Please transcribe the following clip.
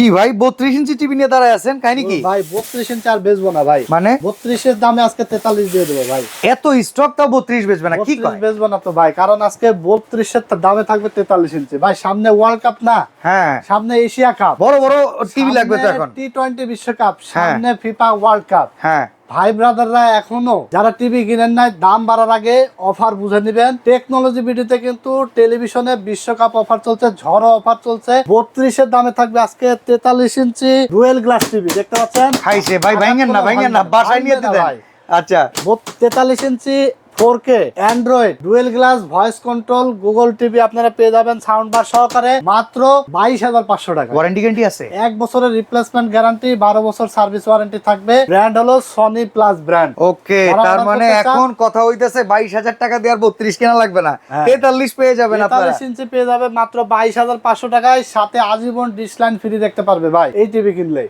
কি ভাই 32 inch TV নিয়ে দাঁড়ায় আছেন, কাহিনী কি? ভাই 32 ইঞ্চি আর বেচবো না ভাই, মানে 32 এর দামে আজকে 43 দিয়ে দেবো ভাই। এত স্টক তাও 32 বেচবে না? কি 32 কয়? বেচবো না তো ভাই, কারণ আজকে 32 এর দামে থাকবে 43 ইঞ্চি ভাই। সামনে ওয়ার্ল্ড কাপ না, হ্যাঁ সামনে এশিয়া কাপ, বড় বড় টিভি লাগবে তো এখন। T20 বিশ্বকাপ, সামনে ফিফা ওয়ার্ল্ড কাপ। হ্যাঁ ভাই ব্রাদাররা এখনো যারা টিভি কিনেন নাই, দাম বাড়ার আগে অফার বুঝে নিবেন। টেকনোলজি ভিডিওতে কিন্তু টেলিভিশনে বিশ্বকাপ অফার চলছে, ঝড় অফার চলছে। 32 এর দামে থাকবে আজকে 43 ইঞ্চি ডুয়েল গ্লাস টিভি, দেখতে পাচ্ছেন? খাইছে ভাই, ভাঙেন না বাসায় নিয়ে দিতেন। আচ্ছা 43 ইঞ্চি 4K Android dual glass voice control Google TV আপনারা পেয়ে যাবেন সাউন্ড বার সহকারে মাত্র 22,500 টাকা। ওয়ারেন্টি গ্যারান্টি আছে? 1 বছরের রিপ্লেসমেন্ট গ্যারান্টি, 12 বছর সার্ভিস ওয়ারেন্টি থাকবে। ব্র্যান্ড হলো সনি প্লাস ব্র্যান্ড। ওকে, তার মানে এখন কথা হইতেছে 22,000 টাকা দিয়ে আর 32 কেনা লাগবে না, 43 পেয়ে যাবেন আপনারা। 43 ইঞ্চি পেয়ে যাবে মাত্র 22,500 টাকায়, সাথে আজীবন ডিশ লাইন ফ্রি দেখতে পারবে ভাই এই টিভি কিনলে।